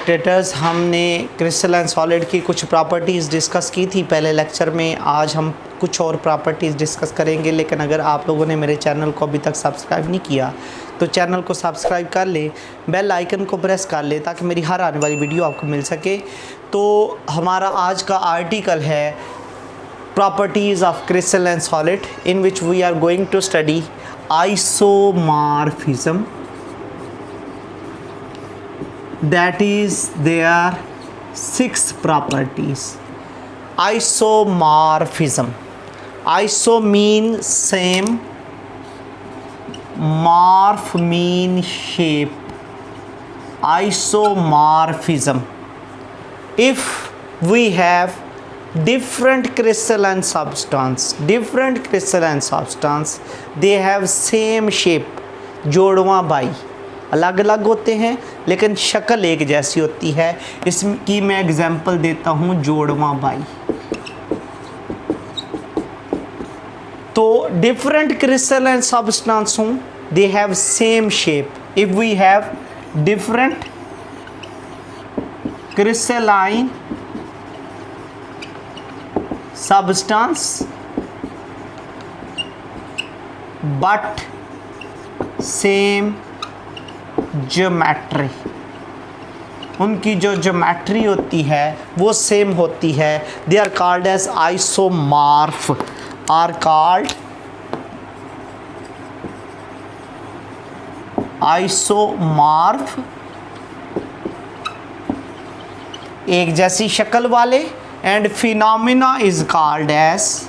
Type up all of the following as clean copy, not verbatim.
Spectators, हमने crystalline solid की कुछ प्रॉपर्टीज़ डिस्कस की थी पहले लेक्चर में। आज हम कुछ और प्रॉपर्टीज़ डिस्कस करेंगे, लेकिन अगर आप लोगों ने मेरे चैनल को अभी तक सब्सक्राइब नहीं किया तो चैनल को सब्सक्राइब कर ले, बेल आइकन को प्रेस कर ले ताकि मेरी हर आने वाली वीडियो आपको मिल सके। तो हमारा आज का आर्टिकल है properties of crystalline solid, in which we are going to study isomorphism. That is, there are 6 properties. Isomorphism. Iso mean same, morph mean shape. Isomorphism. If we have different crystalline substance, they have same shape. जोड़वा by अलग अलग होते हैं लेकिन शक्ल एक जैसी होती है। इसकी मैं एग्जांपल देता हूँ, जोड़वा बाई। तो डिफरेंट क्रिस्टलाइन सब्सटेंस हों, they have same shape. If we have different crystalline substance but same geometry, उनकी जो ज्योमेट्री होती है वो सेम होती है, they are called as isomorph. Are called isomorph, एक जैसी शक्ल वाले। And phenomena is called as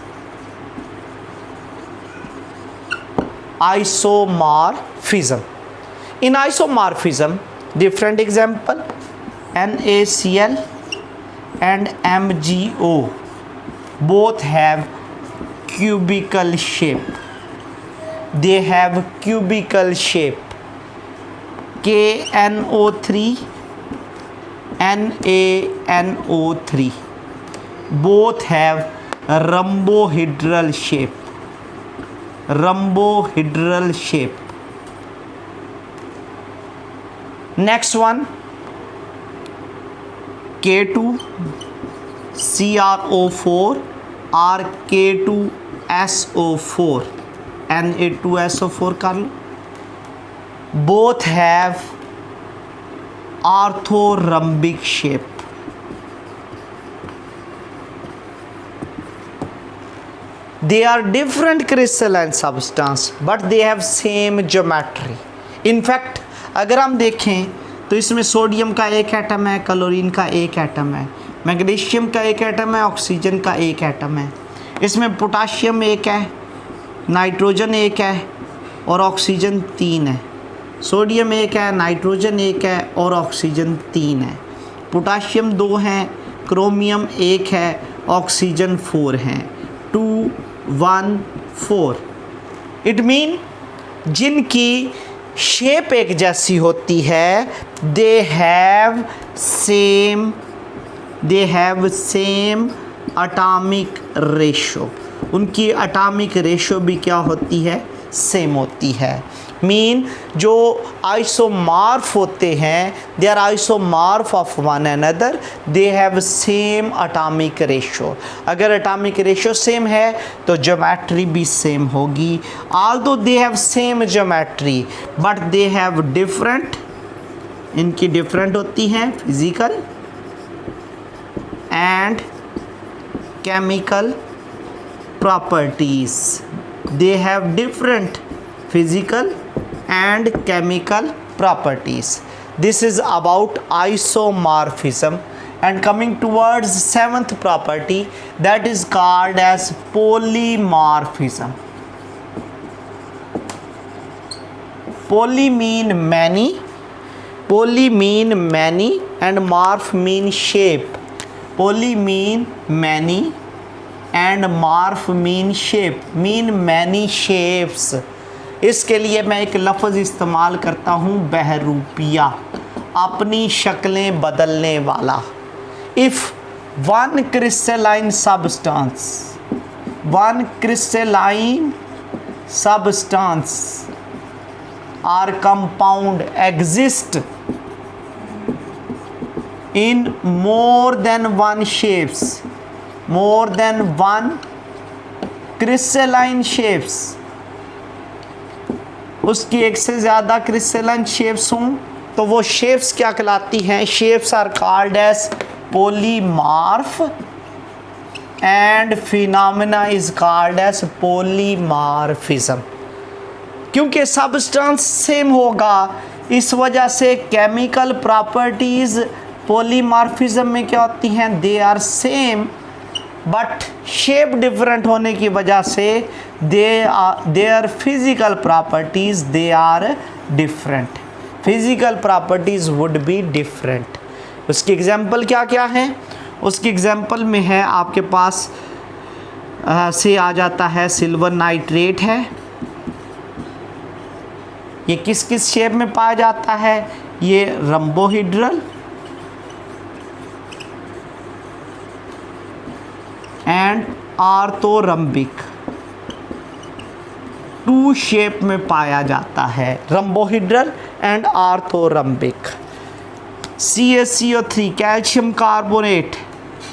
isomorphism. In isomorphism, different example, NaCl and MgO both have cubical shape. They have cubical shape. KNO3, NaNO3 both have rhombohedral shape. Rhombohedral shape. Next one, K2CrO4 or K2SO4, Na2SO4 कर लो। Both have orthorhombic shape. They are different crystalline substance but they have same geometry. In fact, अगर हम देखें तो इसमें sodium का एक atom है, chlorine का एक एटम है, मैग्नीशियम का एक एटम है, ऑक्सीजन का एक एटम है। इसमें पोटाशियम एक है, नाइट्रोजन एक है और ऑक्सीजन 3 है। सोडियम एक है, नाइट्रोजन एक है और ऑक्सीजन 3 है। पोटाशियम 2 हैं, क्रोमियम 1 है, ऑक्सीजन 4 हैं। 2 1 4। इट मीन जिनकी शेप एक जैसी होती है, दे हैव सेम एटॉमिक रेशो। उनकी एटॉमिक रेशो भी क्या होती है? सेम होती है। मीन जो आइसोमॉर्फ होते हैं, they are isomorph of one another, they have same atomic ratio. अगर एटॉमिक रेशो सेम है तो ज्योमेट्री भी सेम होगी। Although they have same geometry but they have different, इनकी डिफरेंट होती हैं physical and chemical properties. They have different physical and chemical properties. This is about isomorphism. And coming towards 7th property, that is called as polymorphism. Poly mean many, and morph mean shape. Poly mean many and morph mean shape, mean many shapes. इसके लिए मैं एक लफ्ज़ इस्तेमाल करता हूँ, बहरूपिया, अपनी शक्लें बदलने वाला। If one crystalline substance or compound exist in more than one shapes, more than one crystalline shapes, उसकी एक से ज़्यादा क्रिस्टलाइन शेप्स हों तो वो शेप्स क्या कहलाती हैं? Shapes are called as polymorph and phenomena is called as polymorphism. क्योंकि सबस्टेंस सेम होगा इस वजह से केमिकल प्रॉपर्टीज़ पॉलीमार्फिज्म में क्या होती हैं? They are same but shape different होने की वजह से their physical properties they are different, physical properties would be different. उसकी एग्जांपल क्या क्या है? उसकी एग्जांपल में है आपके पास से आ जाता है सिल्वर नाइट्रेट है, ये किस किस शेप में पाया जाता है? ये रंबोहिड्रल एंड आर्थोरम्बिक, टू शेप में पाया जाता है, रंबोहिड्रल एंड आर्थोरम्बिक। CaCO3 कैल्शियम कार्बोनेट,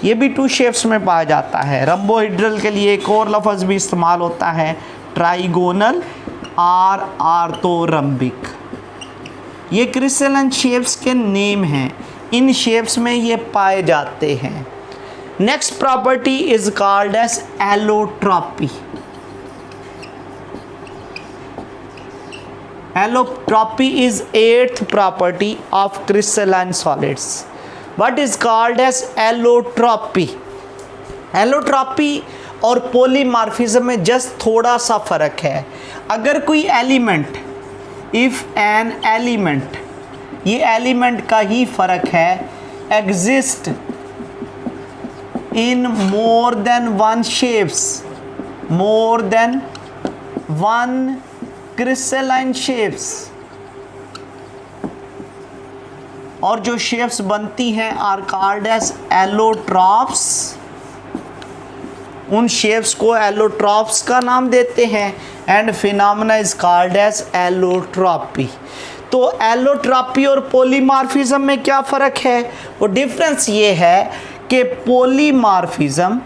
ये भी टू शेप्स में पाया जाता है। रंबोहिड्रल के लिए एक और लफ्ज़ भी इस्तेमाल होता है, ट्राइगोनल और आर्थोरम्बिक। ये क्रिस्टलाइन शेप्स के नेम हैं, इन शेप्स में ये पाए जाते हैं। Next property is called as allotropy. Allotropy is eighth property of crystalline solids. What is called as allotropy? Allotropy और polymorphism में जस्ट थोड़ा सा फ़र्क है। अगर कोई एलिमेंट, इफ़ एन एलिमेंट, ये एलिमेंट का ही फ़र्क है, exist in more than one shapes, more than one crystalline shapes, और जो शेप्स बनती हैं आर कॉल्ड एज एलोट्रॉप्स, उन शेप्स को एलोट्रॉप्स का नाम देते हैं and phenomena is called as allotropy. तो एलोट्रॉपी और पॉलीमॉर्फिज्म में क्या फ़र्क है? वो डिफरेंस ये है कि पॉलीमॉर्फिज्म,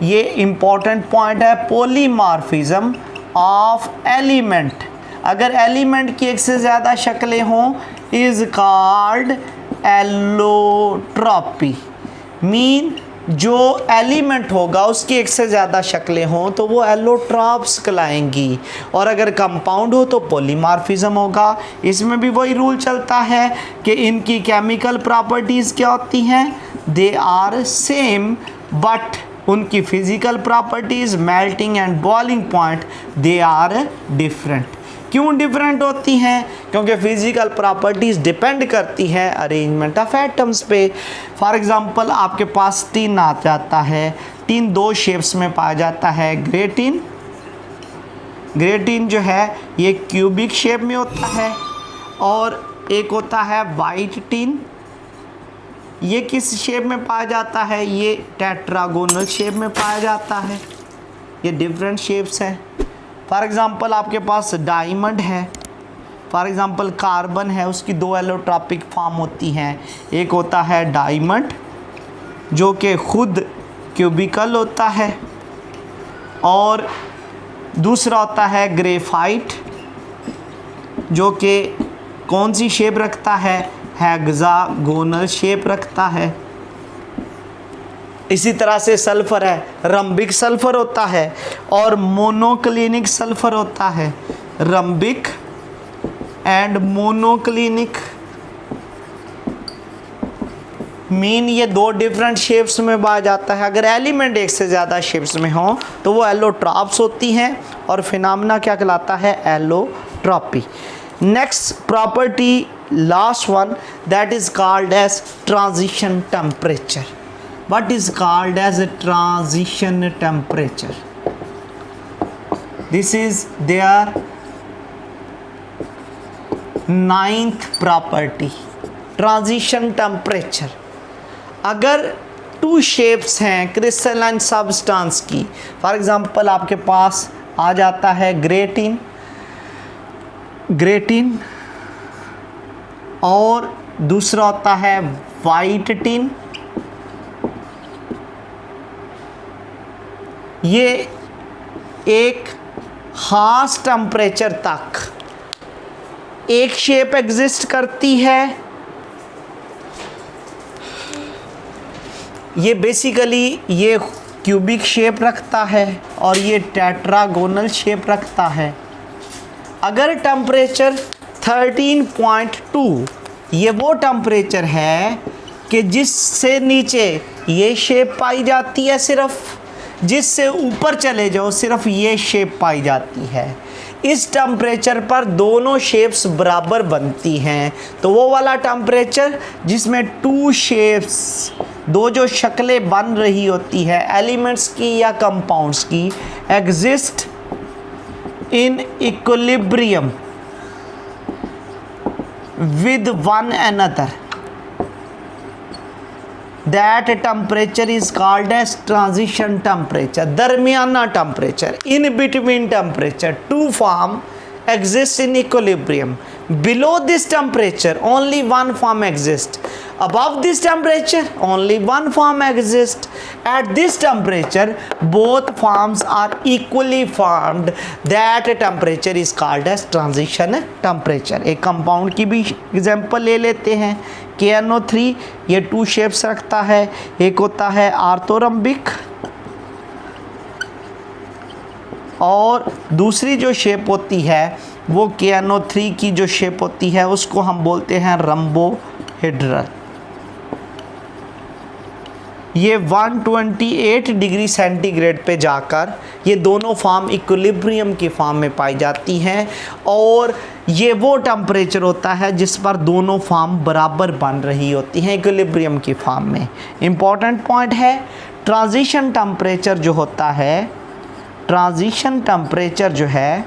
ये इम्पॉर्टेंट पॉइंट है, पॉलीमॉर्फिज्म ऑफ एलिमेंट, अगर एलिमेंट की एक से ज़्यादा शक्लें हों इज कॉल्ड एलोट्रॉपी। मीन जो एलिमेंट होगा उसकी एक से ज़्यादा शक्लें हों तो वो एलोट्रॉप्स कहलाएंगी, और अगर कंपाउंड हो तो पॉलीमॉर्फिज्म होगा। इसमें भी वही रूल चलता है कि इनकी केमिकल प्रॉपर्टीज़ क्या होती हैं? दे आर सेम बट उनकी physical properties, melting and boiling point, they are different. क्यों डिफरेंट होती हैं? क्योंकि फिजिकल प्रॉपर्टीज़ डिपेंड करती हैं अरेंजमेंट ऑफ एटम्स पे। फॉर एग्जांपल आपके पास टिन आ जाता है, टिन दो शेप्स में पाया जाता है, ग्रेटिन, ग्रेटिन जो है ये क्यूबिक शेप में होता है, और एक होता है वाइट टिन, ये किस शेप में पाया जाता है? ये टेट्रागोनल शेप में पाया जाता है। ये डिफरेंट शेप्स हैं। फॉर एग्जांपल आपके पास डायमंड है, फॉर एग्जांपल कार्बन है, उसकी दो एलोट्रॉपिक फॉर्म होती हैं, एक होता है डायमंड जो कि खुद क्यूबिकल होता है, और दूसरा होता है ग्रेफाइट जो कि कौन सी शेप रखता है? हेक्सागोनल शेप रखता है। इसी तरह से सल्फर है, रंबिक सल्फर होता है और मोनोक्लिनिक सल्फर होता है, रंबिक एंड मोनोक्लिनिक। मीन ये दो डिफरेंट शेप्स में पाया जाता है। अगर एलिमेंट एक से ज़्यादा शेप्स में हो तो वो एलोट्रॉप्स होती हैं, और फिनोमेना क्या कहलाता है? Allotropy. Next property, last one, that is called as transition temperature. What is called as a transition temperature? This is their ninth property, transition temperature. अगर टू शेप्स हैं क्रिस्टलाइन सब्सटेंस की, for example आपके पास आ जाता है gratin, gratin और दूसरा होता है वाइट टिन। ये एक खास टेम्परेचर तक एक शेप एग्जिस्ट करती है। ये बेसिकली ये क्यूबिक शेप रखता है और ये टेट्रागोनल शेप रखता है। अगर टेम्परेचर 13.2, ये वो टेम्परेचर है कि जिससे नीचे ये शेप पाई जाती है, सिर्फ जिससे ऊपर चले जाओ सिर्फ ये शेप पाई जाती है। इस टेम्परेचर पर दोनों शेप्स बराबर बनती हैं। तो वो वाला टेम्परेचर जिसमें टू शेप्स, दो जो शक्लें बन रही होती है एलिमेंट्स की या कंपाउंड्स की, exist in equilibrium with one another, that temperature is called as transition temperature, दरमियाना temperature, in between temperature. Two form exists in equilibrium. Below this temperature only one form exists. Above this temperature only one form exists. At this temperature both forms are equally formed. That temperature is called as transition temperature. एक compound की भी example ले लेते हैं। KNO3 ये to shapes रखता है। एक होता है आर्थोरम्बिक और दूसरी जो शेप होती है वो KNO3 की जो शेप होती है उसको हम बोलते हैं रंबोहेड्रल। ये 128 डिग्री सेंटीग्रेड पे जाकर ये दोनों फॉर्म इक्विलिब्रियम की फॉर्म में पाई जाती हैं और ये वो टेम्परेचर होता है जिस पर दोनों फॉर्म बराबर बन रही होती हैं इक्विलिब्रियम की फॉर्म में। इम्पॉर्टेंट पॉइंट है, ट्रांजिशन टेम्परेचर जो होता है, ट्रांजिशन टेम्परेचर जो है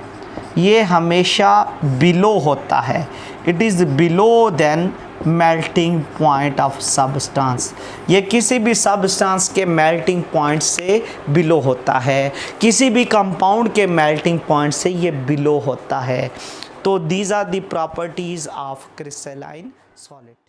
ये हमेशा बिलो होता है। It is below than melting point of substance. ये किसी भी सब्सटेंस के मेल्टिंग पॉइंट से बिलो होता है, किसी भी कंपाउंड के मेल्टिंग पॉइंट से ये बिलो होता है। तो these are the properties of crystalline solid.